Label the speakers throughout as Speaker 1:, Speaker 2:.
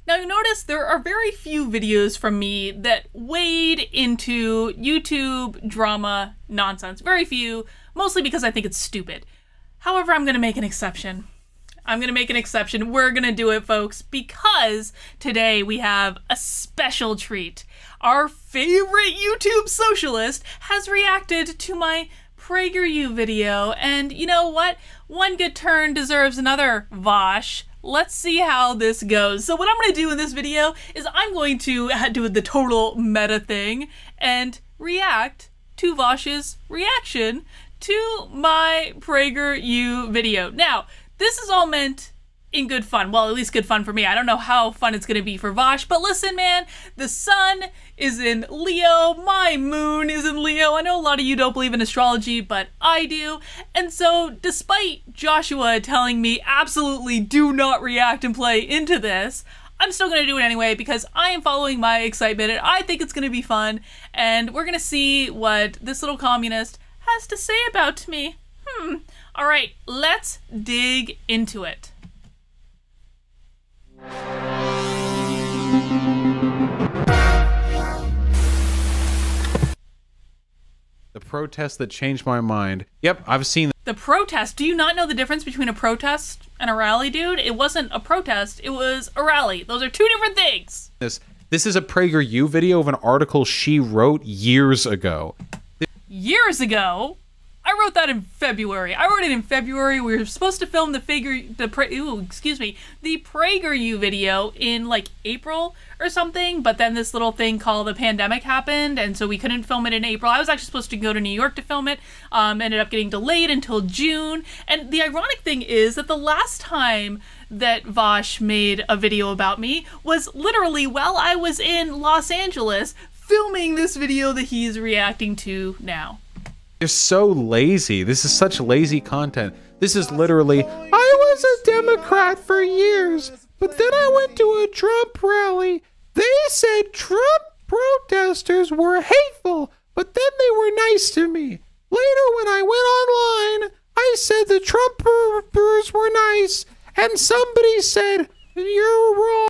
Speaker 1: Now you notice there are very few videos from me that wade into YouTube drama nonsense. Very few, mostly because I think it's stupid. However, I'm gonna make an exception. We're gonna do it, folks, because today we have a special treat. Our favorite YouTube socialist has reacted to my PragerU video, and you know what? One good turn deserves another, Vaush. Let's see how this goes. So what I'm going to do in this video is I'm going to do the total meta thing and react to Vaush's reaction to my PragerU video. Now, this is all meant in good fun. Well, at least good fun for me. I don't know how fun it's going to be for Vaush, but listen, man, the sun is in Leo, my moon is in Leo. I know a lot of you don't believe in astrology, but I do. And so despite Joshua telling me absolutely do not react and play into this, I'm still going to do it anyway because I am following my excitement and I think it's going to be fun. And we're going to see what this little communist has to say about me. All right, let's dig into it.
Speaker 2: The protest that changed my mind. Yep, I've seen that.
Speaker 1: The protest? Do you not know the difference between a protest and a rally, dude? It wasn't a protest, it was a rally. Those are two different things.
Speaker 2: This is a PragerU video of an article she wrote years ago.
Speaker 1: Years ago? I wrote that in February. I wrote it in February. We were supposed to film the PragerU video in like April or something, but then this little thing called the pandemic happened, and so we couldn't film it in April. I was actually supposed to go to New York to film it, ended up getting delayed until June. And the ironic thing is that the last time that Vaush made a video about me was literally while I was in Los Angeles filming this video that he's reacting to now.
Speaker 2: They're so lazy. This is such lazy content. This is literally, I was a Democrat for years, but then I went to a Trump rally. They said Trump protesters were hateful, but then they were nice to me. Later, when I went online, I said the Trumpers were nice, and somebody said, you're wrong.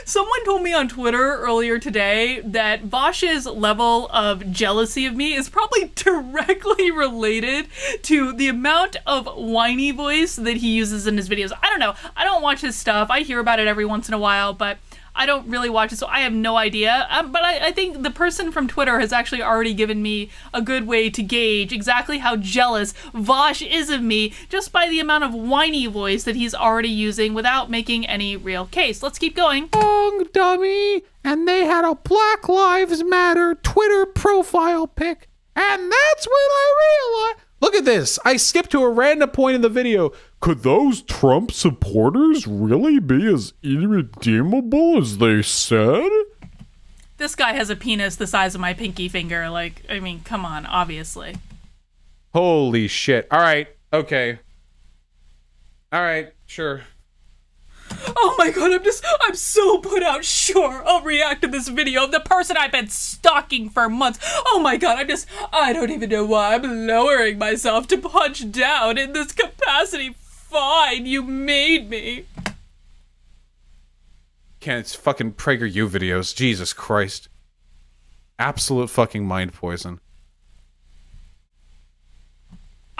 Speaker 1: Someone told me on Twitter earlier today that Vaush's level of jealousy of me is probably directly related to the amount of whiny voice that he uses in his videos. I don't know. I don't watch his stuff. I hear about it every once in a while, but I don't really watch it, so I have no idea. But I think the person from Twitter has actually already given me a good way to gauge exactly how jealous Vaush is of me just by the amount of whiny voice that he's already using without making any real case. Let's keep going.
Speaker 2: Wrong, dummy. And they had a Black Lives Matter Twitter profile pic. And that's when I realized... Look at this. I skipped to a random point in the video. Could those Trump supporters really be as irredeemable as they said?
Speaker 1: This guy has a penis the size of my pinky finger. Like, I mean, come on, obviously.
Speaker 2: Holy shit. All right. Okay. All right. Sure.
Speaker 1: Oh my god, I'm so put out. Sure, I'll react to this video of the person I've been stalking for months. Oh my god, I don't even know why I'm lowering myself to punch down in this capacity. Fine, you made me.
Speaker 2: Can't, it's fucking PragerU videos. Jesus Christ. Absolute fucking mind poison.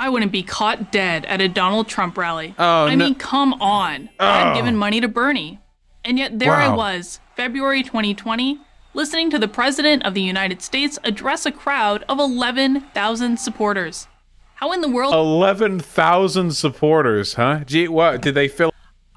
Speaker 1: I wouldn't be caught dead at a Donald Trump rally.
Speaker 2: Oh,
Speaker 1: I mean, come on. I've given money to Bernie. And yet there I was, February 2020, listening to the President of the United States address a crowd of 11,000 supporters. How in the world—
Speaker 2: 11,000 supporters, huh? Gee, what, did they fill—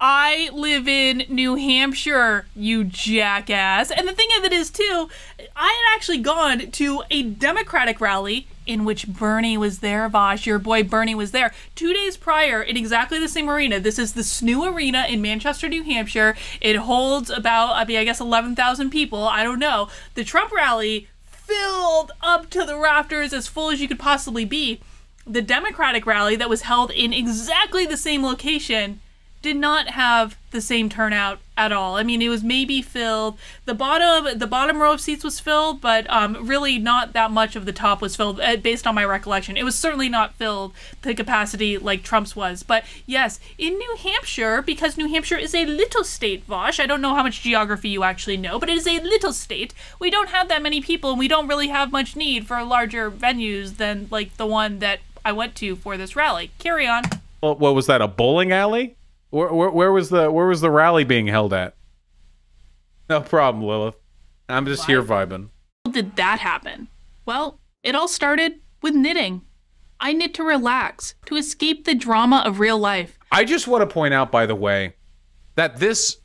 Speaker 1: I live in New Hampshire, you jackass. And the thing of it is, too, I had actually gone to a Democratic rally in which Bernie was there, Vaush. Your boy Bernie was there 2 days prior in exactly the same arena. This is the SNU Arena in Manchester, New Hampshire. It holds about, I mean, I guess 11,000 people. I don't know. The Trump rally filled up to the rafters, as full as you could possibly be. The Democratic rally that was held in exactly the same location did not have the same turnout at all. I mean, it was maybe filled. The bottom row of seats was filled, but really not that much of the top was filled, based on my recollection. It was certainly not filled to capacity like Trump's was. But yes, in New Hampshire, because New Hampshire is a little state, Vaush, I don't know how much geography you actually know, but it is a little state. We don't have that many people, and we don't really have much need for larger venues than like the one that I went to for this rally. Carry on.
Speaker 2: Well, what was that, a bowling alley? Where was the rally being held at? No problem, Lilith. I'm just here vibing.
Speaker 1: How did that happen? Well, it all started with knitting. I knit to relax, to escape the drama of real life.
Speaker 2: I just want to point out, by the way, that this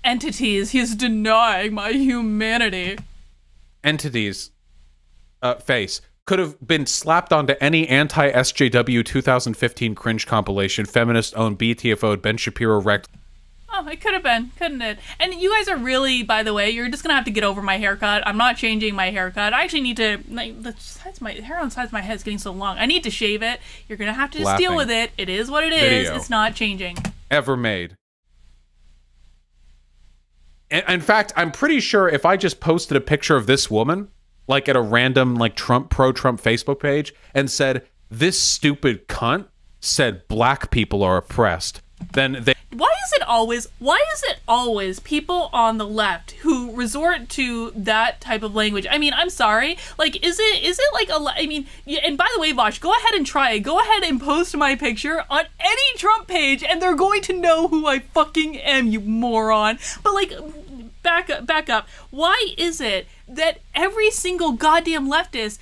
Speaker 1: entities, he's denying my humanity.
Speaker 2: Entities face could have been slapped onto any anti-SJW 2015 cringe compilation, feminist-owned, BTFO'd, Ben Shapiro wrecked.
Speaker 1: Oh, it could have been, couldn't it? And you guys are really, by the way, you're just gonna have to get over my haircut. I'm not changing my haircut. I actually need to, like, the hair on the sides of my head is getting so long. I need to shave it. You're gonna have to just deal with it. It is what it is. It's not changing.
Speaker 2: Ever made. In fact, I'm pretty sure if I just posted a picture of this woman, like at a random like pro-Trump Facebook page, and said, this stupid cunt said black people are oppressed, then they...
Speaker 1: Why is it always people on the left who resort to that type of language? I mean, I'm sorry. Like, is it like I mean, and by the way, Vaush, go ahead and try it. Go ahead and post my picture on any Trump page and they're going to know who I fucking am, you moron. But like, back up. Why is it that every single goddamn leftist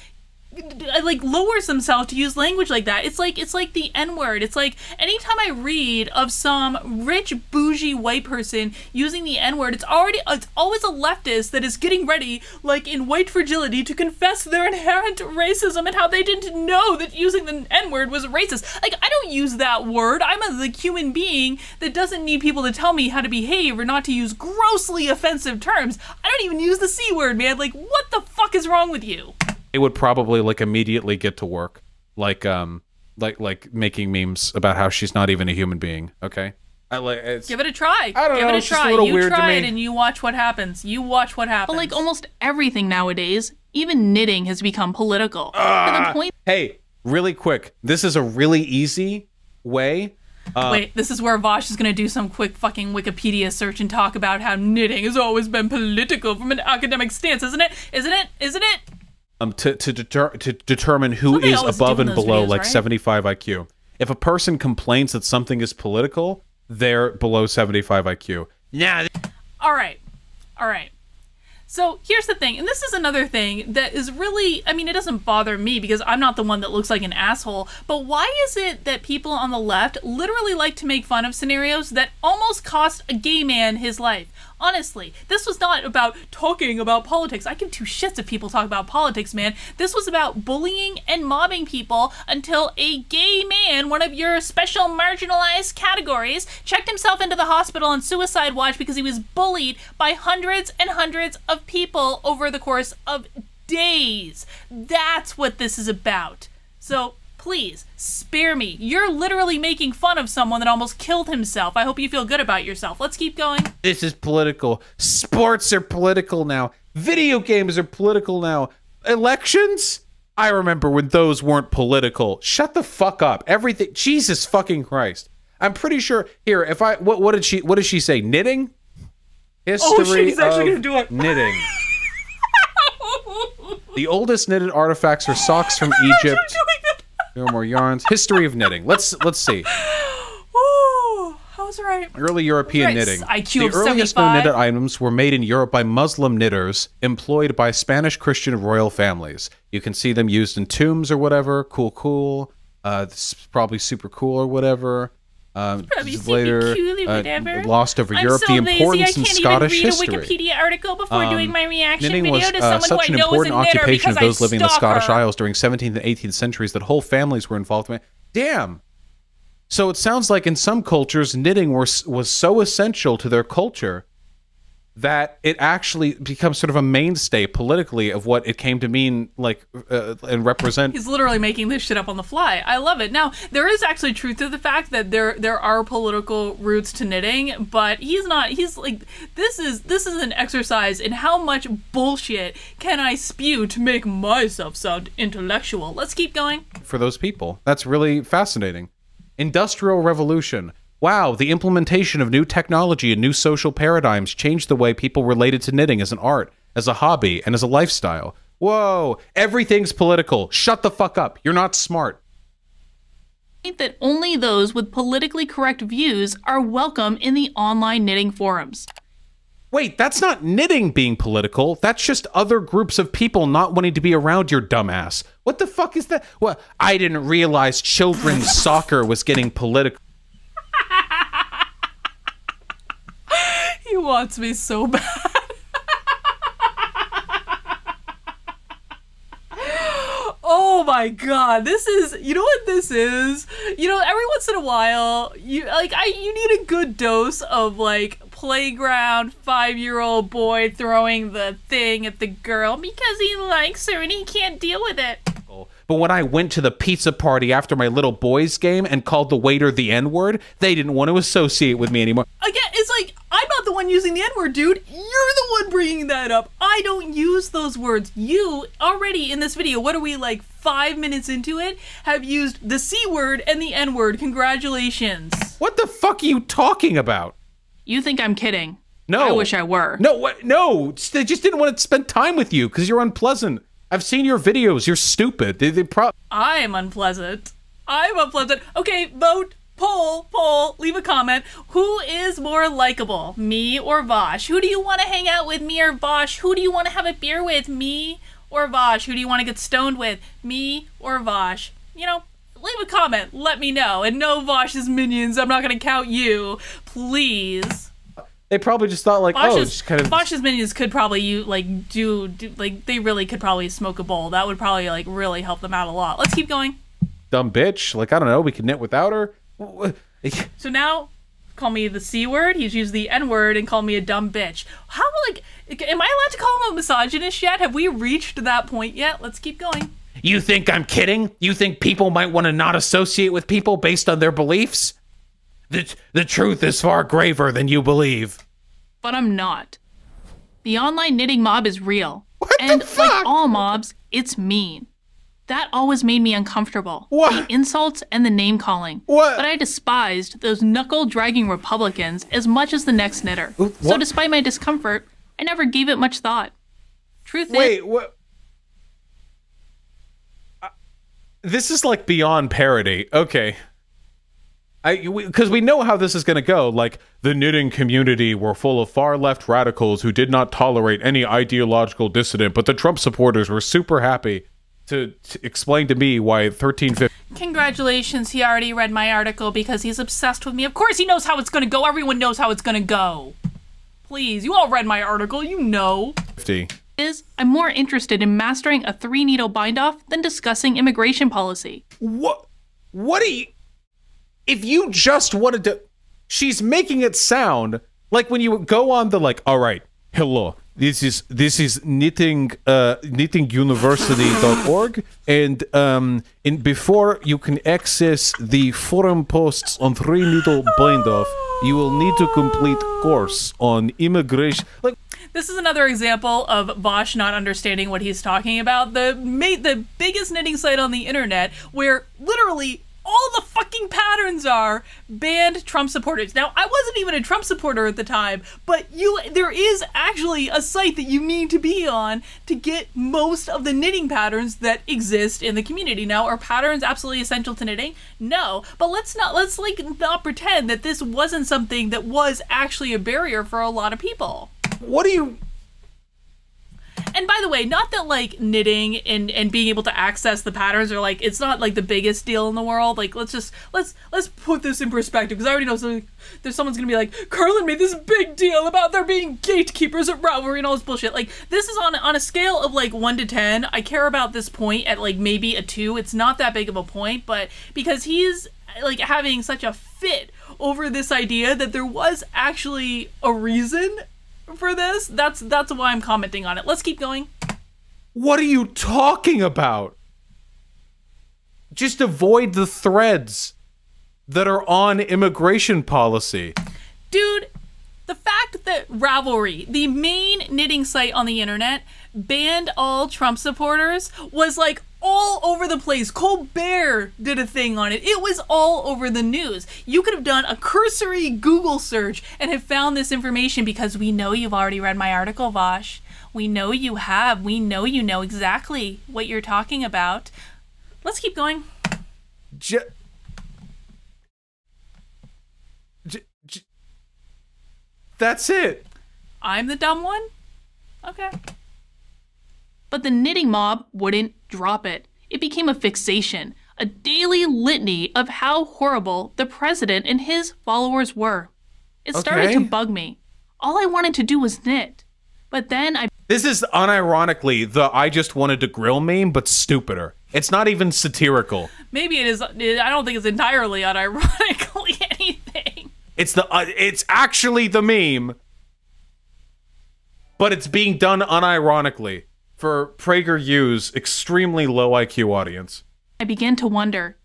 Speaker 1: like lowers themselves to use language like that? It's like the N-word. It's like anytime I read of some rich bougie white person using the N-word, it's always a leftist that is getting ready, like in white fragility, to confess their inherent racism and how they didn't know that using the N-word was racist. Like, I don't use that word. I'm a human being that doesn't need people to tell me how to behave or not to use grossly offensive terms. I don't even use the C word, man. Like, what the fuck is wrong with you?
Speaker 2: It would probably like immediately get to work, like making memes about how she's not even a human being. Okay,
Speaker 1: give it a try.
Speaker 2: I don't know.
Speaker 1: It's just a little weird to me. You try it and you watch what happens. You watch what happens. But like almost everything nowadays, even knitting has become political. To the point.
Speaker 2: Hey, really quick, this is a really easy way.
Speaker 1: Wait, this is where Vaush is going to do some quick fucking Wikipedia search and talk about how knitting has always been political from an academic stance, isn't it? Isn't it? Isn't it?
Speaker 2: To determine who is above and below, videos, like, right? 75 IQ. If a person complains that something is political, they're below 75 IQ. Yeah.
Speaker 1: All right. So here's the thing, and this is another thing that is really, I mean, it doesn't bother me because I'm not the one that looks like an asshole, but why is it that people on the left literally like to make fun of scenarios that almost cost a gay man his life? Honestly, this was not about talking about politics. I give two shits if people talk about politics, man. This was about bullying and mobbing people until a gay man, one of your special marginalized categories, checked himself into the hospital on suicide watch because he was bullied by hundreds and hundreds of people over the course of days. That's what this is about. So please, spare me. You're literally making fun of someone that almost killed himself. I hope you feel good about yourself. Let's keep going.
Speaker 2: This is political. Sports are political now. Video games are political now. Elections? I remember when those weren't political. Shut the fuck up. Everything. Jesus fucking Christ. I'm pretty sure. Here, if I. What did she say? Knitting? History
Speaker 1: oh, shit, he's actually gonna do it.
Speaker 2: Knitting. The oldest knitted artifacts are socks from Egypt. There are more yarns. History of knitting. Let's see.
Speaker 1: Oh, I was right.
Speaker 2: Early European knitting.
Speaker 1: IQ
Speaker 2: the earliest known knitted items were made in Europe by Muslim knitters employed by Spanish Christian royal families. You can see them used in tombs or whatever. Cool. This is probably super cool or whatever. Later, lost over Europe. The importance in Scottish history.
Speaker 1: I can't even read a Wikipedia article before doing my reaction
Speaker 2: knitting
Speaker 1: video to someone
Speaker 2: such
Speaker 1: who
Speaker 2: an
Speaker 1: I know is a
Speaker 2: important
Speaker 1: knitter
Speaker 2: occupation of those living in the Scottish
Speaker 1: her.
Speaker 2: Isles during 17th and 18th centuries that whole families were involved in. Damn. So it sounds like in some cultures, knitting was so essential to their culture that it actually becomes sort of a mainstay politically of what it came to mean, like, and represent.
Speaker 1: He's literally making this shit up on the fly. I love it. Now, there is actually truth to the fact that there are political roots to knitting, but he's like, this is an exercise in how much bullshit can I spew to make myself sound intellectual. Let's keep going.
Speaker 2: For those people. That's really fascinating. Industrial Revolution. Wow, the implementation of new technology and new social paradigms changed the way people related to knitting as an art, as a hobby, and as a lifestyle. Whoa, everything's political. Shut the fuck up. You're not smart.
Speaker 1: I think that only those with politically correct views are welcome in the online knitting forums.
Speaker 2: Wait, that's not knitting being political. That's just other groups of people not wanting to be around your dumbass. What the fuck is that? Well, I didn't realize children's soccer was getting political.
Speaker 1: He wants me so bad. Oh my god, this is, you know what this is? You know, every once in a while, you need a good dose of, like, playground 5-year-old boy throwing the thing at the girl because he likes her and he can't deal with it.
Speaker 2: But when I went to the pizza party after my little boys game and called the waiter the N-word, they didn't want to associate with me anymore.
Speaker 1: Again, it's like, I'm not the one using the N-word, dude. You're the one bringing that up. I don't use those words. You, already in this video, what are we, like 5 minutes into it, have used the C-word and the N-word. Congratulations.
Speaker 2: What the fuck are you talking about?
Speaker 1: You think I'm kidding.
Speaker 2: No.
Speaker 1: I wish I were.
Speaker 2: No, what? No. They just didn't want to spend time with you because you're unpleasant. I've seen your videos. You're stupid.
Speaker 1: I am unpleasant. I'm unpleasant. Okay, vote. Poll, leave a comment. Who is more likable, me or Vaush? Who do you want to hang out with, me or Vaush? Who do you want to have a beer with, me or Vaush? Who do you want to get stoned with, me or Vaush? You know, leave a comment, let me know. And no, Vaush's minions, I'm not going to count you. Please.
Speaker 2: They probably just thought, like,
Speaker 1: Vaush's,
Speaker 2: oh, just kind of...
Speaker 1: Vaush's minions could probably, like, they really could probably smoke a bowl. That would probably, like, really help them out a lot. Let's keep going.
Speaker 2: Dumb bitch. Like, I don't know, we can knit without her.
Speaker 1: So now, call me the C word, he's used the N word, and call me a dumb bitch. How, like, am I allowed to call him a misogynist yet? Have we reached that point yet? Let's keep going.
Speaker 2: You think I'm kidding? You think people might want to not associate with people based on their beliefs? The truth is far graver than you believe.
Speaker 1: But I'm not. The online knitting mob is real.
Speaker 2: What
Speaker 1: and
Speaker 2: the fuck?
Speaker 1: Like all mobs, it's mean. That always made me uncomfortable.
Speaker 2: What?
Speaker 1: The insults and the name calling.
Speaker 2: What?
Speaker 1: But I despised those knuckle-dragging Republicans as much as the next knitter.
Speaker 2: What?
Speaker 1: So despite my discomfort, I never gave it much thought. Truth is...
Speaker 2: Wait, what? This is like beyond parody. Okay. Because we know how this is going to go. Like, the knitting community were full of far-left radicals who did not tolerate any ideological dissident, but the Trump supporters were super happy to explain to me why 1350...
Speaker 1: Congratulations, he already read my article because he's obsessed with me. Of course he knows how it's going to go. Everyone knows how it's going to go. Please, you all read my article, you know.
Speaker 2: 50.
Speaker 1: I'm more interested in mastering a 3-needle bind-off than discussing immigration policy.
Speaker 2: What are you... If you just wanted to... She's making it sound like when you go on the, like, all right, hello, this is knittinguniversity.org, and before you can access the forum posts on 3-needle bind-off, you will need to complete course on immigration. Like,
Speaker 1: this is another example of Vaush not understanding what he's talking about. The biggest knitting site on the internet where literally all the fucking patterns are banned Trump supporters. Now, I wasn't even a Trump supporter at the time, but there is actually a site that you need to be on to get most of the knitting patterns that exist in the community. Now, are patterns absolutely essential to knitting? No, but let's not pretend that this wasn't something that was actually a barrier for a lot of people.
Speaker 2: what do you...
Speaker 1: And by the way, not that like knitting and being able to access the patterns are like, it's not like the biggest deal in the world. Like let's put this in perspective, because I already know someone's gonna be like, Carlin made this big deal about there being gatekeepers at Ravelry and all this bullshit. Like this is on a scale of like 1 to 10. I care about this point at like maybe a 2. It's not that big of a point, but because he's like having such a fit over this idea that there was actually a reason for this. That's why I'm commenting on it. Let's keep going.
Speaker 2: What are you talking about? Just avoid the threads that are on immigration policy.
Speaker 1: Dude, the fact that Ravelry, the main knitting site on the internet, banned all Trump supporters was like all over the place. Colbert did a thing on it. It was all over the news. You could have done a cursory Google search and have found this information because we know you've already read my article, Vaush. We know you have. We know you know exactly what you're talking about. Let's keep going.
Speaker 2: That's it.
Speaker 1: I'm the dumb one? Okay. But the knitting mob wouldn't drop it. It became a fixation, a daily litany of how horrible the president and his followers were. It started to bug me. All I wanted to do was knit. But then
Speaker 2: This is unironically the I just wanted to grill meme, but stupider. It's not even satirical.
Speaker 1: Maybe it is. I don't think it's entirely unironically anything.
Speaker 2: It's actually the meme, but it's being done unironically for PragerU's extremely low IQ audience.
Speaker 1: I began to wonder,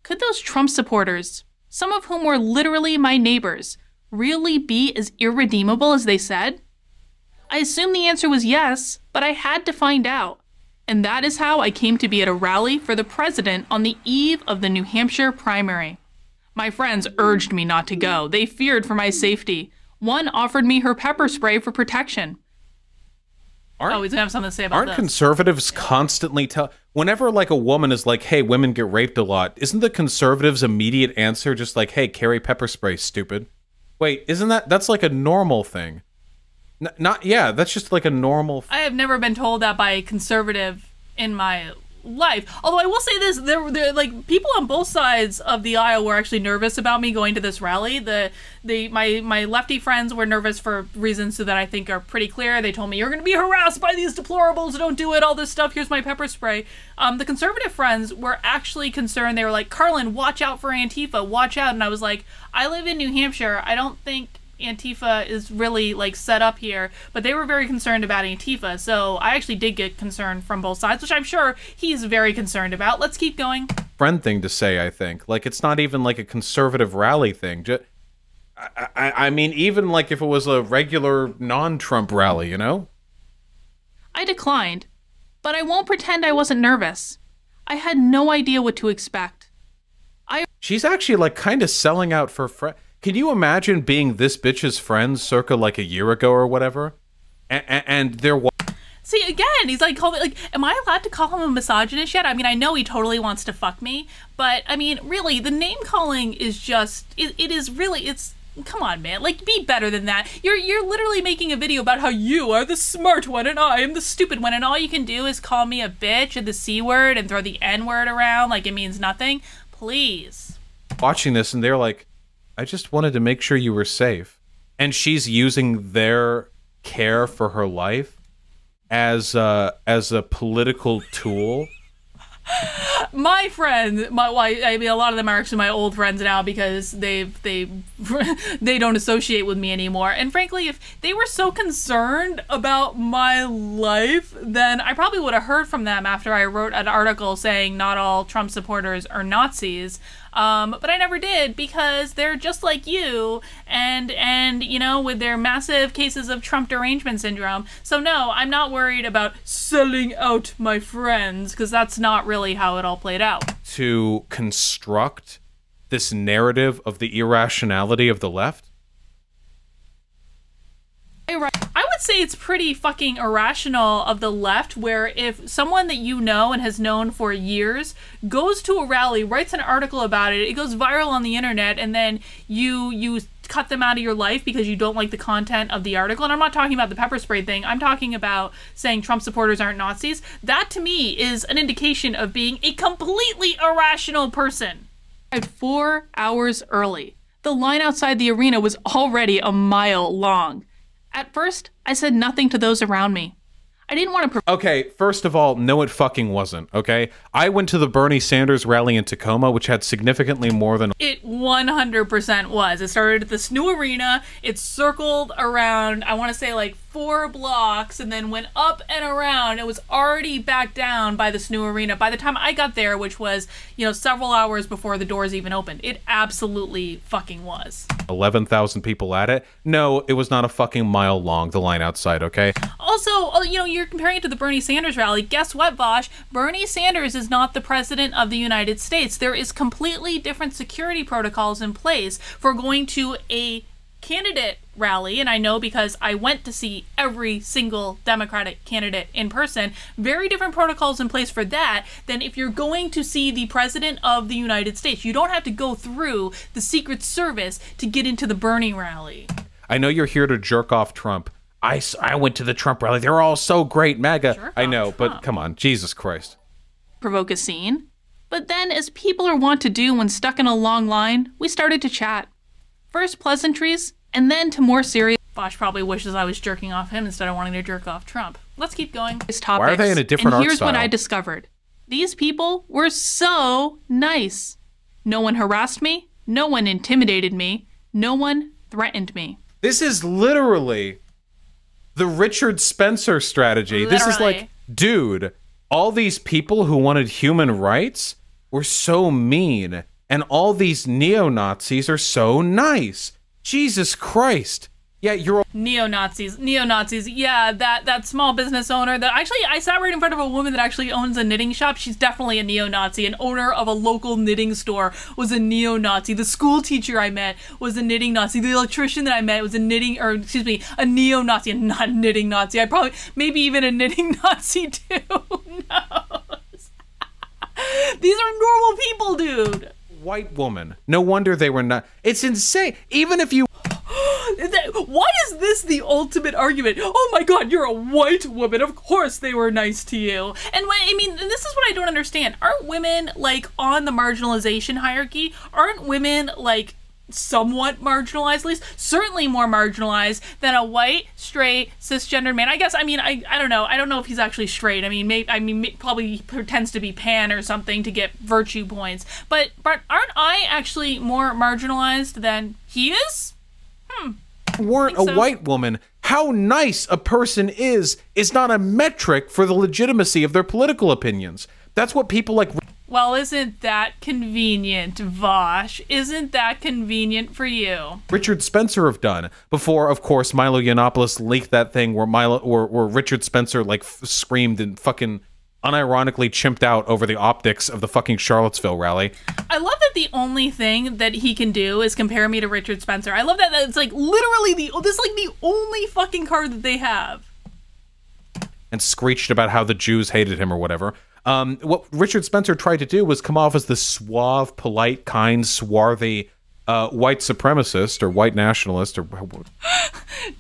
Speaker 1: could those Trump supporters, some of whom were literally my neighbors, really be as irredeemable as they said? I assumed the answer was yes, but I had to find out. And that is how I came to be at a rally for the president on the eve of the New Hampshire primary. My friends urged me not to go. They feared for my safety. One offered me her pepper spray for protection. He's gonna have something to say about this.
Speaker 2: Aren't conservatives constantly whenever like a woman is like, hey, women get raped a lot, isn't the conservatives' immediate answer just like, hey, carry pepper spray, stupid? Wait, isn't that's like a normal thing? That's just like a normal
Speaker 1: I have never been told that by a conservative in my life. Although I will say this, there like people on both sides of the aisle were actually nervous about me going to this rally. My lefty friends were nervous for reasons that I think are pretty clear. They told me, you're going to be harassed by these deplorables, don't do it, all this stuff, here's my pepper spray. The conservative friends were actually concerned. They were like, Carlin, watch out for Antifa, watch out. And I was like, I live in New Hampshire, I don't think Antifa is really like set up here, but they were very concerned about Antifa, so I actually did get concerned from both sides, which I'm sure he's very concerned about. Let's keep going.
Speaker 2: Friend thing to say, I think. Like, it's not even like a conservative rally thing. I mean, even like if it was a regular non-Trump rally, you know?
Speaker 1: I declined, but I won't pretend I wasn't nervous. I had no idea what to expect.
Speaker 2: She's actually like kind of selling out for friends. Can you imagine being this bitch's friend circa like a year ago or whatever? And there was...
Speaker 1: See, again, he's like, am I allowed to call him a misogynist yet? I mean, I know he totally wants to fuck me, but I mean, really, the name calling is just, it is really, it's, come on, man, like, be better than that. You're literally making a video about how you are the smart one and I am the stupid one, and all you can do is call me a bitch and the C word and throw the N word around like it means nothing. Please.
Speaker 2: Watching this and they're like, I just wanted to make sure you were safe. And she's using their care for her life as a political tool.
Speaker 1: My friend, I mean, a lot of them are actually my old friends now because they don't associate with me anymore. And frankly, if they were so concerned about my life, then I probably would have heard from them after I wrote an article saying not all Trump supporters are Nazis. But I never did because they're just like you and you know, with their massive cases of Trump derangement syndrome. So no, I'm not worried about selling out my friends because that's not really how it all played out.
Speaker 2: To construct this narrative of the irrationality of the left?
Speaker 1: I would say it's pretty fucking irrational of the left, where if someone that you know and has known for years goes to a rally, writes an article about it, it goes viral on the internet, and then you cut them out of your life because you don't like the content of the article. And I'm not talking about the pepper spray thing. I'm talking about saying Trump supporters aren't Nazis. That to me is an indication of being a completely irrational person. At 4 hours early, the line outside the arena was already a mile long. At first, I said nothing to those around me. I didn't want to...
Speaker 2: Okay, first of all, no it fucking wasn't, okay? I went to the Bernie Sanders rally in Tacoma, which had significantly more than...
Speaker 1: It 100% was. It started at this new arena, it circled around, I want to say like 4 blocks, and then went up and around. It was already back down by this new arena by the time I got there, which was, you know, several hours before the doors even opened. It absolutely fucking was.
Speaker 2: 11,000 people at it? No, it was not a fucking mile long, the line outside, okay?
Speaker 1: Also, you know, you're comparing it to the Bernie Sanders rally. Guess what, Vaush? Bernie Sanders is not the president of the United States. There is completely different security protocols in place for going to a candidate rally, and I know because I went to see every single Democratic candidate in person. Very different protocols in place for that than if you're going to see the president of the United States. You don't have to go through the Secret Service to get into the Bernie rally.
Speaker 2: I know you're here to jerk off Trump. I went to the Trump rally. They're all so great, MAGA. I know, but come on, Jesus Christ.
Speaker 1: Provoke a scene. But then, as people are wont to do when stuck in a long line, we started to chat. First pleasantries, and then to more serious... Vaush probably wishes I was jerking off him instead of wanting to jerk off Trump. Let's keep going.
Speaker 2: Why are they in a different art
Speaker 1: style? And here's what I discovered. These people were so nice. No one harassed me. No one intimidated me. No one threatened me.
Speaker 2: This is literally the Richard Spencer strategy. This is like, dude, all these people who wanted human rights were so mean, and all these neo-Nazis are so nice. Jesus Christ. Yeah, you're all
Speaker 1: neo-Nazis. Yeah, that small business owner that actually, I sat right in front of a woman that actually owns a knitting shop. She's definitely a neo-Nazi. An owner of a local knitting store was a neo-Nazi. The school teacher I met was a knitting Nazi. The electrician that I met was a neo-Nazi and not a knitting Nazi. I probably, maybe even a knitting Nazi too. No. These are normal people, dude.
Speaker 2: White woman. No wonder they were not. It's insane. Even if you...
Speaker 1: Why is this the ultimate argument? Oh my god, you're a white woman. Of course they were nice to you. And I mean, this is what I don't understand. Aren't women, like, on the marginalization hierarchy? Aren't women, like, somewhat marginalized, at least? Certainly more marginalized than a white, straight, cisgendered man. I guess, I mean, I don't know. I don't know if he's actually straight. I mean, probably pretends to be pan or something to get virtue points. But aren't I actually more marginalized than he is?
Speaker 2: Weren't a white woman, how nice a person is not a metric for the legitimacy of their political opinions. That's what people like...
Speaker 1: Well, isn't that convenient, Vaush? Isn't that convenient for you?
Speaker 2: Richard Spencer have done before, of course, Milo Yiannopoulos leaked that thing where Richard Spencer like screamed and fucking unironically chimped out over the optics of the fucking Charlottesville rally.
Speaker 1: I love that the only thing that he can do is compare me to Richard Spencer. I love that it's like literally this is like the only fucking card that they have.
Speaker 2: And screeched about how the Jews hated him or whatever. What Richard Spencer tried to do was come off as the suave, polite, kind, swarthy white supremacist or white nationalist or...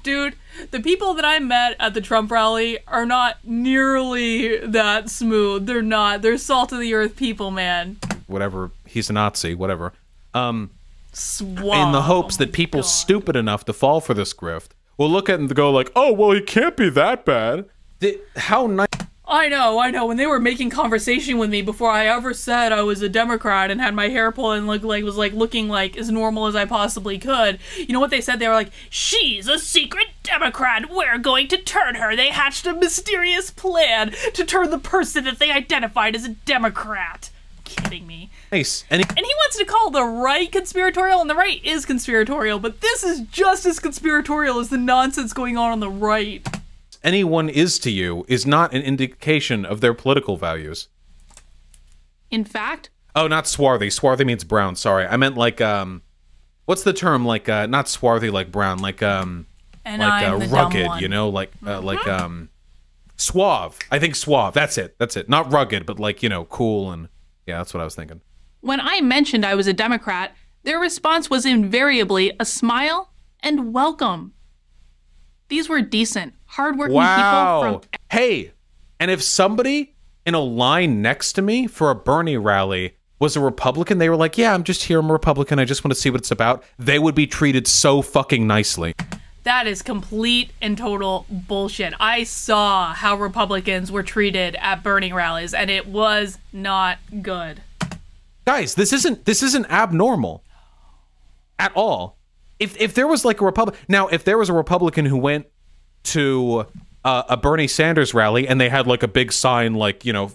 Speaker 1: Dude, the people that I met at the Trump rally are not nearly that smooth. They're not. They're salt of the earth people, man.
Speaker 2: Whatever. He's a Nazi, whatever.
Speaker 1: Suave.
Speaker 2: In the hopes that people stupid enough to fall for this grift will look at it and go like, oh, well, he can't be that bad. How nice...
Speaker 1: I know. When they were making conversation with me before I ever said I was a Democrat and had my hair pulled and was looking like as normal as I possibly could, you know what they said? They were like, she's a secret Democrat. We're going to turn her. They hatched a mysterious plan to turn the person that they identified as a Democrat. Kidding me.
Speaker 2: Nice.
Speaker 1: And he wants to call the right conspiratorial, and the right is conspiratorial, but this is just as conspiratorial as the nonsense going on the right.
Speaker 2: Anyone is to you is not an indication of their political values.
Speaker 1: In fact...
Speaker 2: Oh, not swarthy. Swarthy means brown, sorry. I meant like, what's the term? Like, not swarthy like brown, like, rugged, you know? Like, suave. I think suave. That's it. Not rugged, but like, you know, cool and... Yeah, that's what I was thinking.
Speaker 1: When I mentioned I was a Democrat, their response was invariably a smile and welcome. These were decent, hardworking people from...
Speaker 2: Hey, and if somebody in a line next to me for a Bernie rally was a Republican, they were like, yeah, I'm just here, I'm a Republican, I just want to see what it's about, they would be treated so fucking nicely.
Speaker 1: That is complete and total bullshit. I saw how Republicans were treated at Bernie rallies, and it was not good.
Speaker 2: Guys, this isn't abnormal at all. If there was like a if there was a Republican who went to a Bernie Sanders rally and they had like a big sign like, you know,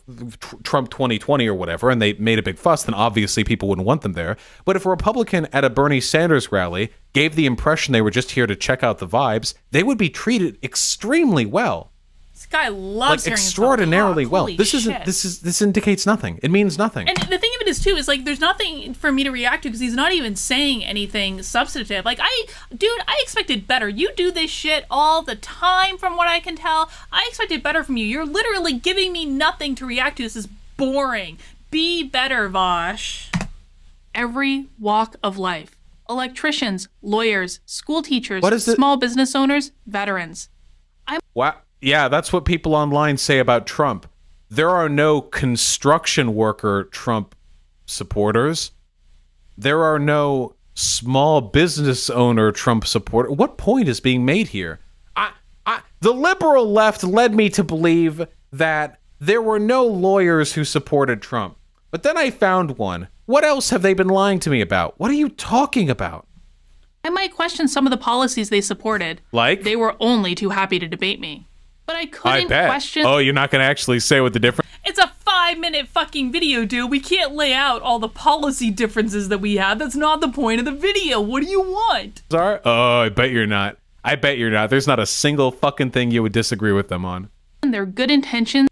Speaker 2: Trump 2020 or whatever, and they made a big fuss, then obviously people wouldn't want them there. But if a Republican at a Bernie Sanders rally gave the impression they were just here to check out the vibes, they would be treated extremely well.
Speaker 1: This guy loves
Speaker 2: like extraordinarily well.
Speaker 1: Shit.
Speaker 2: This indicates nothing. It means nothing.
Speaker 1: And the thing of it is too is like there's nothing for me to react to because he's not even saying anything substantive. Like I expected better. You do this shit all the time from what I can tell. I expected better from you. You're literally giving me nothing to react to. This is boring. Be better, Vaush. Every walk of life. Electricians, lawyers, school teachers, small business owners, veterans.
Speaker 2: Wow. Yeah, that's what people online say about Trump. There are no construction worker Trump supporters. There are no small business owner Trump supporter. What point is being made here? The liberal left led me to believe that there were no lawyers who supported Trump. But then I found one. What else have they been lying to me about? What are you talking about?
Speaker 1: I might question some of the policies they supported.
Speaker 2: Like?
Speaker 1: They were only too happy to debate me. But I couldn't question...
Speaker 2: Oh, you're not going to actually say what the difference...
Speaker 1: It's a 5-minute fucking video, dude. We can't lay out all the policy differences that we have. That's not the point of the video. What do you want?
Speaker 2: Sorry? Oh, I bet you're not. I bet you're not. There's not a single fucking thing you would disagree with them on.
Speaker 1: And their good intentions...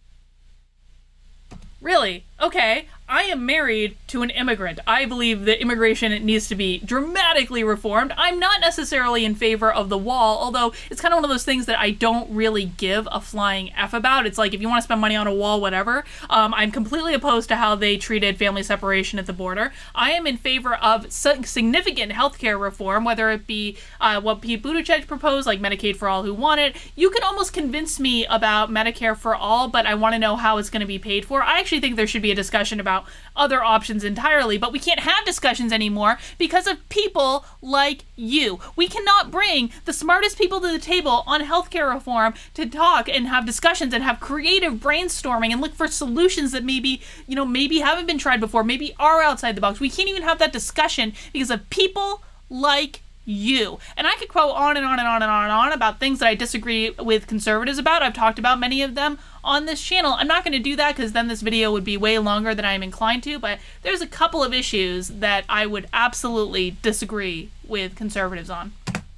Speaker 1: Really? Okay. I am married to an immigrant. I believe that immigration needs to be dramatically reformed. I'm not necessarily in favor of the wall, although it's kind of one of those things that I don't really give a flying F about. It's like, if you want to spend money on a wall, whatever. I'm completely opposed to how they treated family separation at the border. I am in favor of significant healthcare reform, whether it be what Pete Buttigieg proposed, like Medicaid for all who want it. You can almost convince me about Medicare for all, but I want to know how it's going to be paid for. I actually think there should be a discussion about other options entirely, but we can't have discussions anymore because of people like you. We cannot bring the smartest people to the table on healthcare reform to talk and have discussions and have creative brainstorming and look for solutions that maybe, you know, maybe haven't been tried before, maybe are outside the box. We can't even have that discussion because of people like you. And I could quote on and on and on and on and on about things that I disagree with conservatives about. I've talked about many of them on this channel. I'm not going to do that because then this video would be way longer than I'm inclined to, but there's a couple of issues that I would absolutely disagree with conservatives on.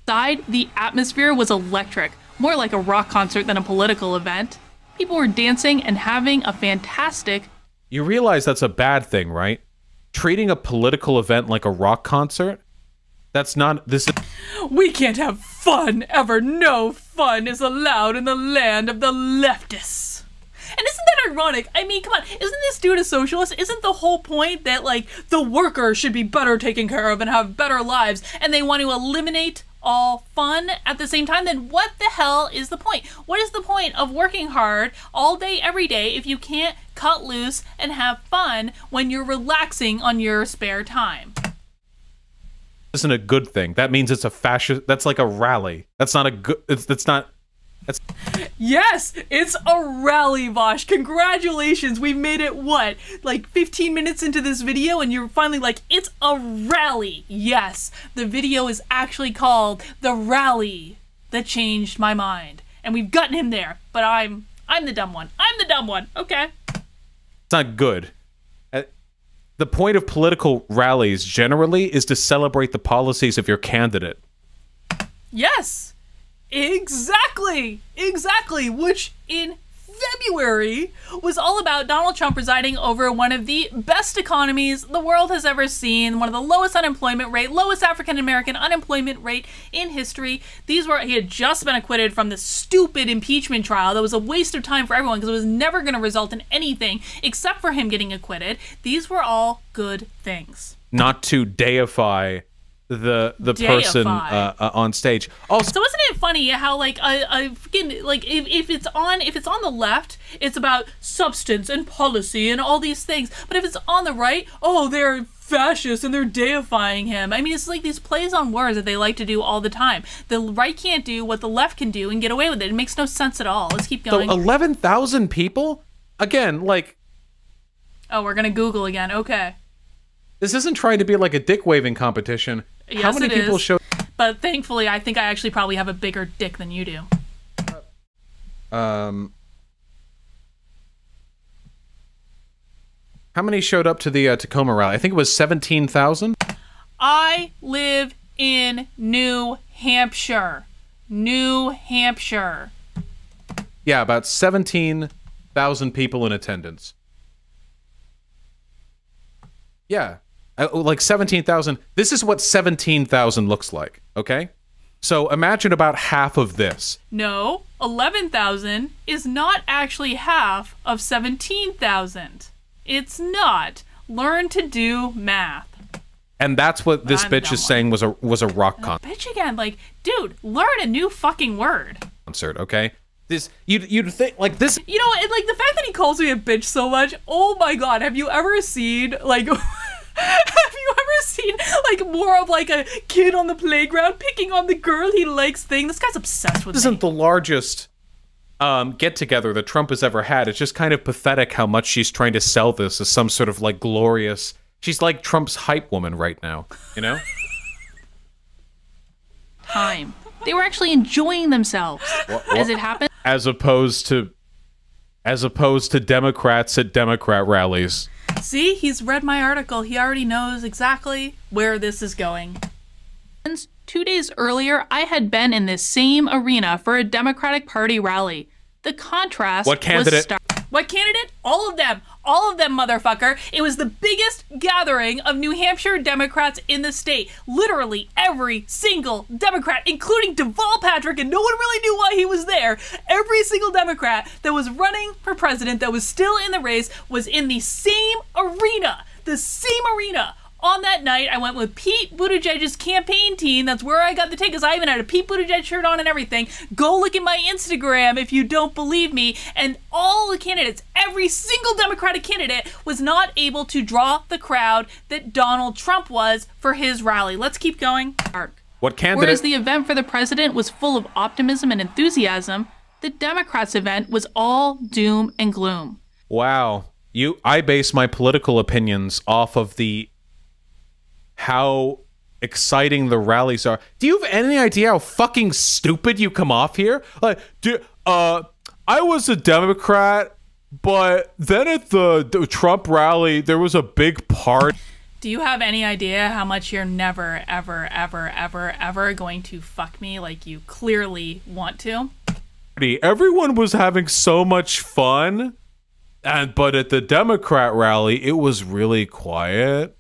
Speaker 1: The atmosphere was electric, more like a rock concert than a political event. People were dancing and having a fantastic...
Speaker 2: You realize that's a bad thing, right? Treating a political event like a rock concert? That's not...
Speaker 1: We can't have fun ever. No fun is allowed in the land of the leftists. And isn't that ironic? I mean, come on, isn't this dude a socialist? Isn't the whole point that, like, the worker should be better taken care of and have better lives, and they want to eliminate all fun at the same time? Then what the hell is the point? What is the point of working hard all day, every day, if you can't cut loose and have fun when you're relaxing on your spare time?
Speaker 2: Isn't a good thing. That means it's a fascist. That's like a rally. That's not a good. That's not. That's.
Speaker 1: Yes, it's a rally, Vaush. Congratulations. We've made it, what, like 15 minutes into this video, and you're finally like, it's a rally. Yes, the video is actually called The Rally That Changed My Mind. And we've gotten him there, but I'm the dumb one. I'm the dumb one. Okay.
Speaker 2: It's not good. The point of political rallies generally is to celebrate the policies of your candidate.
Speaker 1: Yes, exactly, which in February was all about Donald Trump presiding over one of the best economies the world has ever seen, one of the lowest unemployment rate, lowest African-American unemployment rate in history. He had just been acquitted from the stupid impeachment trial that was a waste of time for everyone because it was never going to result in anything except for him getting acquitted. These were all good things.
Speaker 2: Not to deify the person on stage. Also,
Speaker 1: so isn't it funny how like if it's on the left, it's about substance and policy and all these things, but if it's on the right, oh, they're fascist and they're deifying him. I mean, it's like these plays on words that they like to do all the time. The right can't do what the left can do and get away with it. It makes no sense at all. Let's keep going.
Speaker 2: So 11,000 people? Again, like...
Speaker 1: Oh, we're gonna Google again. Okay.
Speaker 2: This isn't trying to be like a dick-waving competition.
Speaker 1: Yes,
Speaker 2: How many people showed...
Speaker 1: But thankfully, I think I actually probably have a bigger dick than you do.
Speaker 2: How many showed up to the Tacoma rally? I think it was 17,000.
Speaker 1: I live in New Hampshire. New Hampshire.
Speaker 2: Yeah, about 17,000 people in attendance. Yeah, like 17,000. This is what 17,000 looks like, okay? So imagine about half of this.
Speaker 1: No, 11,000 is not actually half of 17,000. It's not. Learn to do math.
Speaker 2: And that's what this bitch is saying was a rock concert.
Speaker 1: Bitch again, like, dude, learn a new fucking word.
Speaker 2: Concert, okay? This you'd think like this.
Speaker 1: You know, and like the fact that he calls me a bitch so much. Oh my god, have you ever seen like? Have you ever seen like more of like a kid on the playground picking on the girl he likes thing? This guy's obsessed with.
Speaker 2: This isn't the largest get together that Trump has ever had. It's just kind of pathetic how much she's trying to sell this as some sort of like glorious. She's like Trump's hype woman right now, you know?
Speaker 1: Time. They were actually enjoying themselves. As it happened.
Speaker 2: As opposed to Democrats at Democrat rallies.
Speaker 1: See, he's read my article. He already knows exactly where this is going. 2 days earlier, I had been in this same arena for a Democratic Party rally. The contrast
Speaker 2: What candidate?
Speaker 1: was stark. What candidate? All of them. All of them, motherfucker. It was the biggest gathering of New Hampshire Democrats in the state. Literally every single Democrat, including Deval Patrick, and no one really knew why he was there. Every single Democrat that was running for president, that was still in the race, was in the same arena. The same arena. On that night, I went with Pete Buttigieg's campaign team. That's where I got the tickets. I even had a Pete Buttigieg shirt on and everything. Go look at my Instagram if you don't believe me. And all the candidates, every single Democratic candidate was not able to draw the crowd that Donald Trump was for his rally. Let's keep going.
Speaker 2: What candidate?
Speaker 1: Whereas the event for the president was full of optimism and enthusiasm, the Democrats' event was all doom and gloom.
Speaker 2: Wow. I base my political opinions off of how exciting the rallies are. Do you have any idea how fucking stupid you come off here? Like, I was a Democrat, but then at the Trump rally, there was a big party.
Speaker 1: Do you have any idea how much you're never, ever, ever, ever, ever going to fuck me like you clearly want to?
Speaker 2: Everyone was having so much fun, but at the Democrat rally, it was really quiet.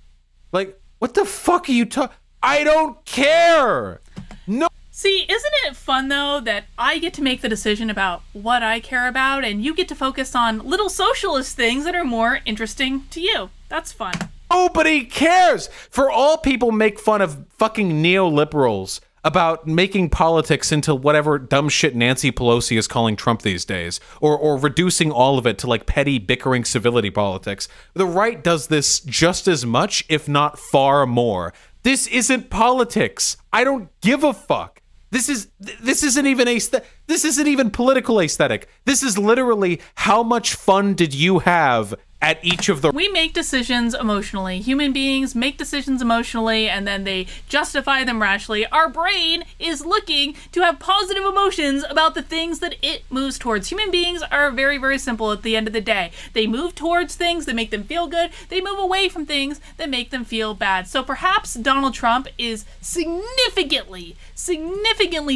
Speaker 2: Like, what the fuck are you talking? I don't care. No.
Speaker 1: See, isn't it fun though that I get to make the decision about what I care about and you get to focus on little socialist things that are more interesting to you? That's fun.
Speaker 2: Nobody cares. For all people make fun of fucking neoliberals about making politics into whatever dumb shit Nancy Pelosi is calling Trump these days, or reducing all of it to like petty bickering civility politics. The right does this just as much, if not far more. This isn't politics. I don't give a fuck. This isn't even political aesthetic. This is literally how much fun did you have at each of the...
Speaker 1: We make decisions emotionally. Human beings make decisions emotionally and then they justify them rationally. Our brain is looking to have positive emotions about the things that it moves towards. Human beings are very, very simple at the end of the day. They move towards things that make them feel good. They move away from things that make them feel bad. So perhaps Donald Trump is significantly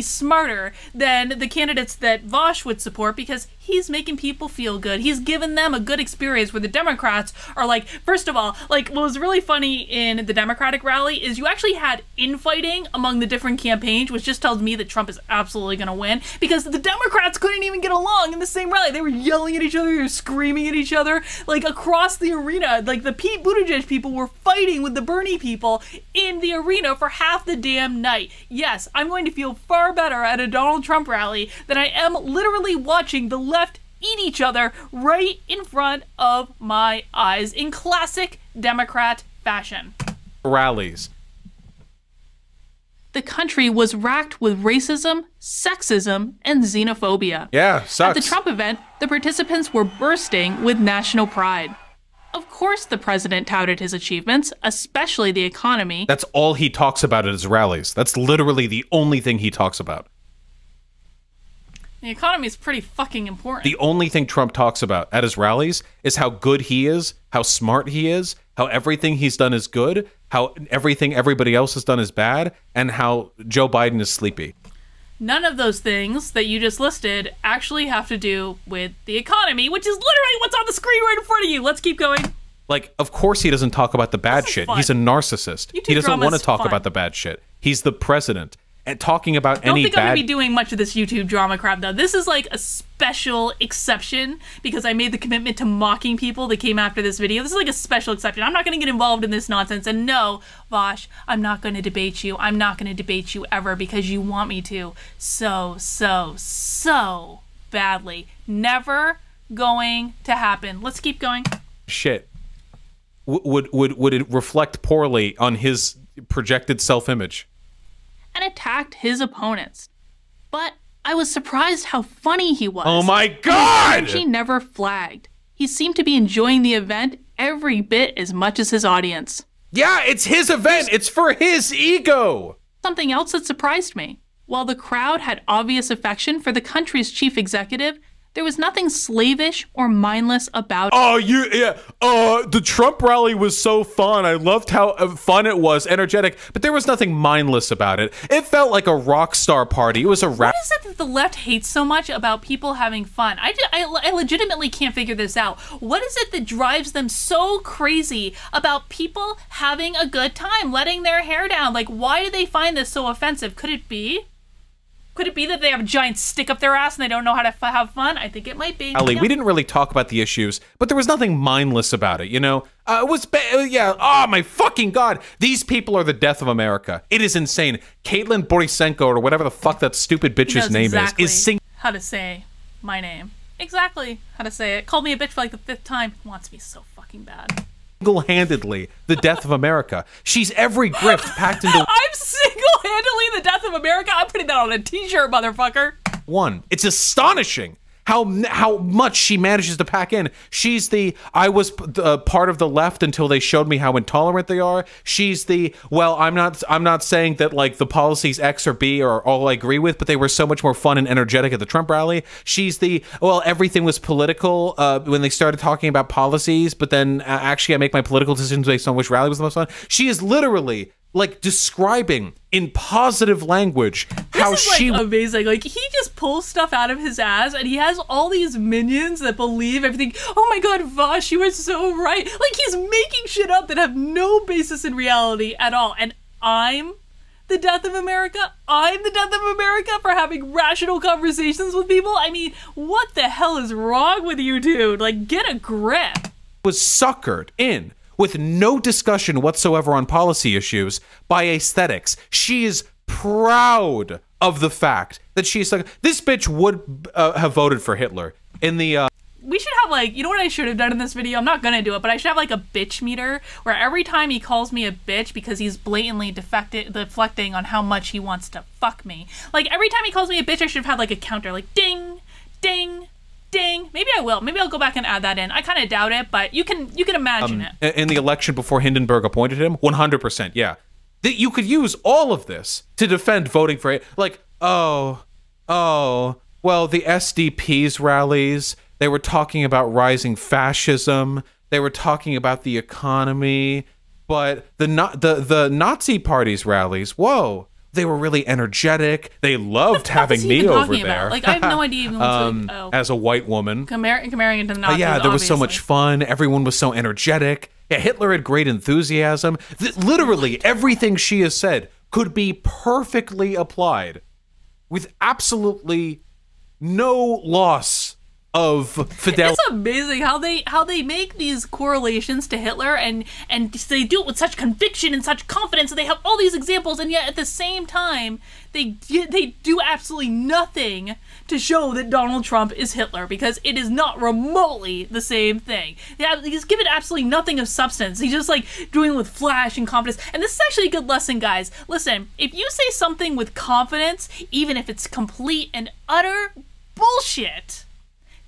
Speaker 1: smarter than the candidates that Vaush would support because he's making people feel good. He's given them a good experience where the Democrats are like, first of all, like what was really funny in the Democratic rally is you actually had infighting among the different campaigns, which just tells me that Trump is absolutely going to win because the Democrats couldn't even get along in the same rally. They were yelling at each other, they were screaming at each other, like across the arena. Like the Pete Buttigieg people were fighting with the Bernie people in the arena for half the damn night. Yes, I'm going to feel far better at a Donald Trump rally than I am literally watching the left eat each other right in front of my eyes in classic Democrat fashion.
Speaker 2: rallies.
Speaker 1: The country was racked with racism, sexism, and xenophobia.
Speaker 2: Yeah, sucks.
Speaker 1: At the Trump event, the participants were bursting with national pride. Of course, the president touted his achievements, especially the economy.
Speaker 2: That's all he talks about at his rallies. That's literally the only thing he talks about.
Speaker 1: The economy is pretty fucking important.
Speaker 2: The only thing Trump talks about at his rallies is how good he is, how smart he is, how everything he's done is good, how everything everybody else has done is bad, and how Joe Biden is sleepy.
Speaker 1: None of those things that you just listed actually have to do with the economy, which is literally what's on the screen right in front of you. Let's keep going.
Speaker 2: Like, of course he doesn't talk about the bad shit.
Speaker 1: Fun.
Speaker 2: He's a narcissist. He doesn't want to talk about the bad shit. He's the president. And talking about any bad... I don't think I'm going to be
Speaker 1: doing much of this YouTube drama crap, though. This is like a special exception because I made the commitment to mocking people that came after this video. This is like a special exception. I'm not going to get involved in this nonsense. And no, Vaush, I'm not going to debate you. I'm not going to debate you ever because you want me to so badly. Never going to happen. Let's keep going.
Speaker 2: Shit. Would it reflect poorly on his projected self-image?
Speaker 1: And attacked his opponents. But I was surprised how funny he was.
Speaker 2: Oh my God!
Speaker 1: His energy never flagged. He seemed to be enjoying the event every bit as much as his audience.
Speaker 2: Yeah, it's his event. It's for his ego.
Speaker 1: Something else that surprised me. While the crowd had obvious affection for the country's chief executive, there was nothing slavish or mindless about it.
Speaker 2: The Trump rally was so fun. I loved how fun it was, energetic, but there was nothing mindless about it. It felt like a rock star party. It was a
Speaker 1: What is it that the left hates so much about people having fun? I legitimately can't figure this out. What is it that drives them so crazy about people having a good time, letting their hair down? Like, why do they find this so offensive? Could it be that they have a giant stick up their ass and they don't know how to have fun? I think it might be.
Speaker 2: Ali, we didn't really talk about the issues, but there was nothing mindless about it, you know? It was, oh my fucking God. These people are the death of America. It is insane. Caitlin Borisenko, or whatever the fuck that stupid bitch's name is singing.
Speaker 1: How to say my name. Exactly how to say it. Called me a bitch for like the 5th time. Wants me so fucking bad.
Speaker 2: Single-handedly the death of America. She's every grift packed into...
Speaker 1: I'm single-handedly the death of America? I'm putting that on a t-shirt, motherfucker.
Speaker 2: One. It's astonishing how much she manages to pack in. She's the, I was part of the left until they showed me how intolerant they are. She's the, well, I'm not saying that like the policies X or B are all I agree with, but they were so much more fun and energetic at the Trump rally. She's the, well, everything was political when they started talking about policies, but then actually I make my political decisions based on which rally was the most fun. She is literally like describing in positive language how
Speaker 1: this is, like, amazing. Like, he just pulls stuff out of his ass and he has all these minions that believe everything. Oh my God, Vaush, you were so right. Like, he's making shit up that have no basis in reality at all. And I'm the death of America? I'm the death of America for having rational conversations with people? I mean, what the hell is wrong with you, dude? Like, get a grip.
Speaker 2: Was suckered in with no discussion whatsoever on policy issues by aesthetics. She is proud of the fact that she's like, this bitch would have voted for Hitler in the
Speaker 1: we should have, like, you know what I should have done in this video? I'm not gonna do it, but I should have like a bitch meter where every time he calls me a bitch because he's blatantly deflecting on how much he wants to fuck me, like every time he calls me a bitch I should have had like a counter, like ding ding ding. Maybe I will. Maybe I'll go back and add that in. I kind of doubt it, but you can imagine it.
Speaker 2: In the election before Hindenburg appointed him, 100%, yeah. That you could use all of this to defend voting for it. Like, well, the SDP's rallies, they were talking about rising fascism. They were talking about the economy, but the Nazi Party's rallies, whoa. They were really energetic. They loved having me over there.
Speaker 1: Like, I have no idea even
Speaker 2: as a white woman.
Speaker 1: Comparing it to the Nazis,
Speaker 2: yeah, there was so much fun. Everyone was so energetic. Yeah, Hitler had great enthusiasm. Literally, everything she has said could be perfectly applied with absolutely no loss of fidelity.
Speaker 1: It's amazing how they make these correlations to Hitler, and they do it with such conviction and such confidence, and they have all these examples, and yet at the same time they do absolutely nothing to show that Donald Trump is Hitler, because it is not remotely the same thing. He's given absolutely nothing of substance. He's just like doing it with flash and confidence. And this is actually a good lesson, guys. Listen, if you say something with confidence, even if it's complete and utter bullshit,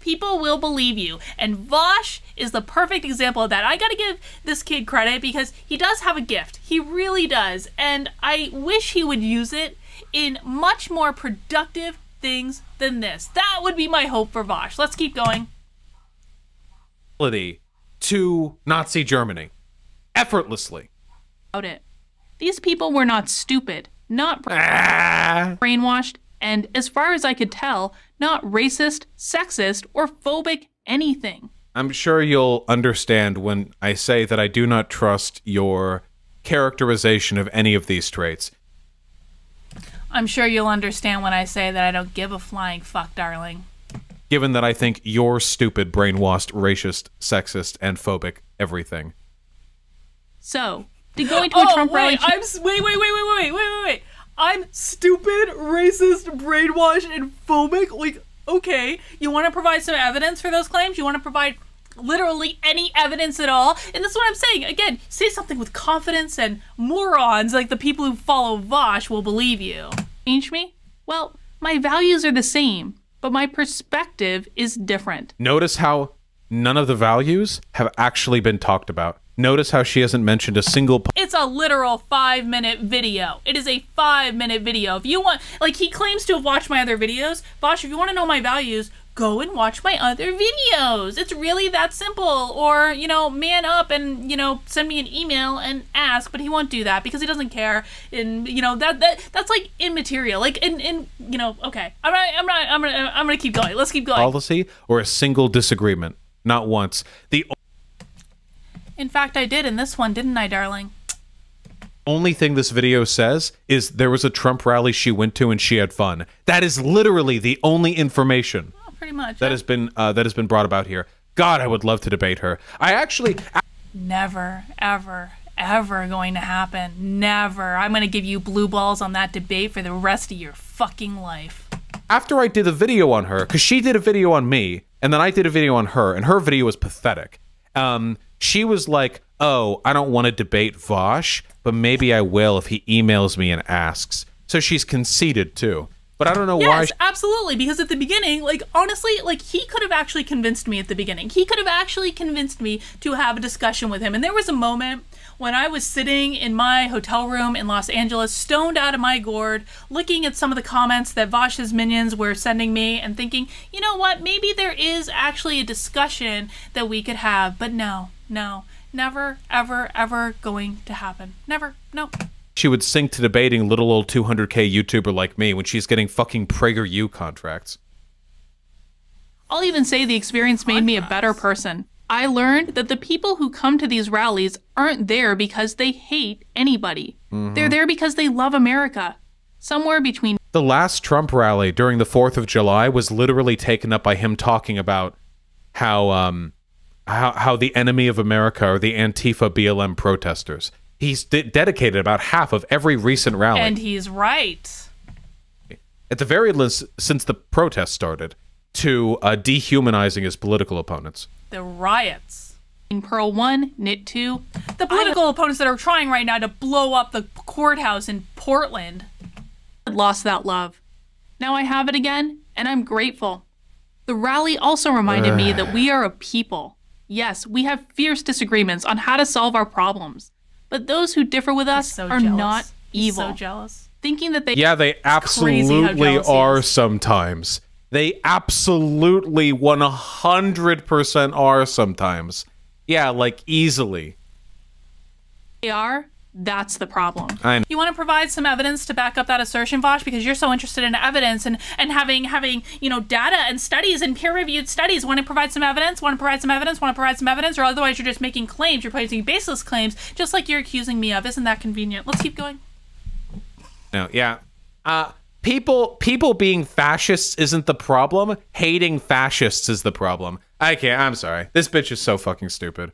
Speaker 1: people will believe you. And Vaush is the perfect example of that. I gotta give this kid credit because he does have a gift. He really does. And I wish he would use it in much more productive things than this. That would be my hope for Vaush. Let's keep going.
Speaker 2: To Nazi Germany. Effortlessly.
Speaker 1: These people were not stupid, not brainwashed, and as far as I could tell, not racist, sexist, or phobic anything.
Speaker 2: I'm sure you'll understand when I say that I do not trust your characterization of any of these traits.
Speaker 1: I'm sure you'll understand when I say that I don't give a flying fuck, darling.
Speaker 2: Given that I think you're stupid, brainwashed, racist, sexist, and phobic everything.
Speaker 1: So, did going to a Trump rally... Wait. I'm stupid, racist, brainwashed, and phobic? Like, okay, you want to provide some evidence for those claims? You want to provide literally any evidence at all? And that's what I'm saying. Again, say something with confidence, and morons like the people who follow Vaush will believe you. Change me? Well, my values are the same, but my perspective is different.
Speaker 2: Notice how none of the values have actually been talked about. Notice how she hasn't mentioned a single...
Speaker 1: It's a literal 5-minute video. It is a 5-minute video. If you want... Like, he claims to have watched my other videos. Vaush, if you want to know my values, go and watch my other videos. It's really that simple. Or, you know, man up and, you know, send me an email and ask. But he won't do that because he doesn't care. And, you know, that's like immaterial. Like, you know, okay. I'm gonna keep going. Let's keep going.
Speaker 2: Policy or a single disagreement. Not once.
Speaker 1: In fact, I did in this one, didn't I, darling?
Speaker 2: Only thing this video says is there was a Trump rally she went to and she had fun. That is literally the only information
Speaker 1: pretty much
Speaker 2: that has been brought about here. God, I would love to debate her.
Speaker 1: Never, ever going to happen. Never. I'm gonna give you blue balls on that debate for the rest of your fucking life.
Speaker 2: After I did a video on her, because she did a video on me, and then I did a video on her, and her video was pathetic. She was like, oh, I don't want to debate Vaush, but maybe I will if he emails me and asks. So she's conceited too. But I don't know why.
Speaker 1: Yes, absolutely, because at the beginning, like, honestly, like, he could have actually convinced me at the beginning. He could have actually convinced me to have a discussion with him. And there was a moment when I was sitting in my hotel room in Los Angeles, stoned out of my gourd, looking at some of the comments that Vaush's minions were sending me and thinking, you know what, maybe there is actually a discussion that we could have. But no, never, ever going to happen. Never, no.
Speaker 2: She would sink to debating little old 200K YouTuber like me when she's getting fucking PragerU contracts.
Speaker 1: I'll even say the experience made me a better person. I learned that the people who come to these rallies aren't there because they hate anybody. They're there because they love America. Somewhere between...
Speaker 2: The last Trump rally during the 4th of July was literally taken up by him talking about how the enemy of America are the Antifa BLM protesters. He's dedicated about half of every recent rally.
Speaker 1: And he's right.
Speaker 2: At the very least, since the protest started, to dehumanizing his political opponents.
Speaker 1: The riots. In Pearl 1, Knit 2, the political opponents that are trying right now to blow up the courthouse in Portland. I lost that love. Now I have it again, and I'm grateful. The rally also reminded me that we are a people. Yes, we have fierce disagreements on how to solve our problems. But those who differ with us are not evil. So jealous.
Speaker 2: Thinking that they absolutely are sometimes. They absolutely 100% are sometimes. Yeah, like easily.
Speaker 1: They are? That's the problem.
Speaker 2: I know.
Speaker 1: You want to provide some evidence to back up that assertion, Vaush, because you're so interested in evidence and having you know, data and studies and peer-reviewed studies. Want to provide some evidence? Want to provide some evidence? Want to provide some evidence? Or otherwise you're just making claims. You're making baseless claims, just like you're accusing me of. Isn't that convenient? Let's keep going.
Speaker 2: No, yeah. people being fascists isn't the problem. Hating fascists is the problem. I'm sorry. This bitch is so fucking stupid.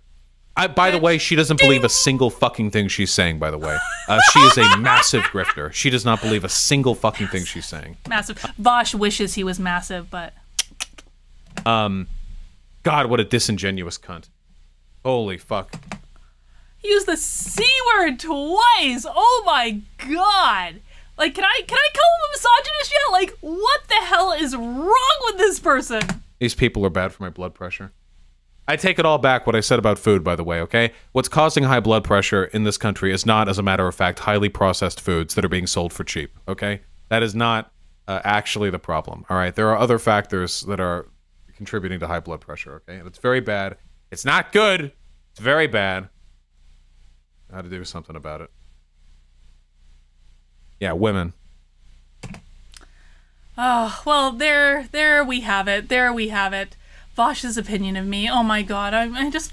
Speaker 2: By the way, she doesn't believe a single fucking thing she's saying, by the way. She is a massive grifter. She does not believe a single fucking thing she's saying.
Speaker 1: Massive. Vaush wishes he was massive, but...
Speaker 2: God, what a disingenuous cunt. Holy fuck.
Speaker 1: Use the C word twice! Oh my god! Like, can I call him a misogynist yet? Like, what the hell is wrong with this person?
Speaker 2: These people are bad for my blood pressure. I take it all back what I said about food, by the way, okay? What's causing high blood pressure in this country is not, as a matter of fact, highly processed foods that are being sold for cheap, okay? That is not actually the problem, all right? There are other factors that are contributing to high blood pressure, okay? And it's very bad. It's not good. It's very bad. I had to do something about it. Yeah, women.
Speaker 1: Oh, well, there we have it. There we have it. Vaush's opinion of me. Oh my god, I just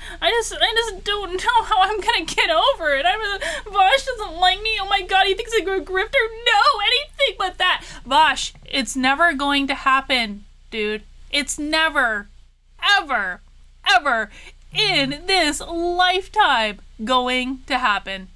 Speaker 1: don't know how I'm gonna get over it. Vaush doesn't like me. Oh my god, he thinks I'm a grifter. No, anything but that. Vaush, it's never going to happen, dude. It's never, ever, ever in this lifetime going to happen.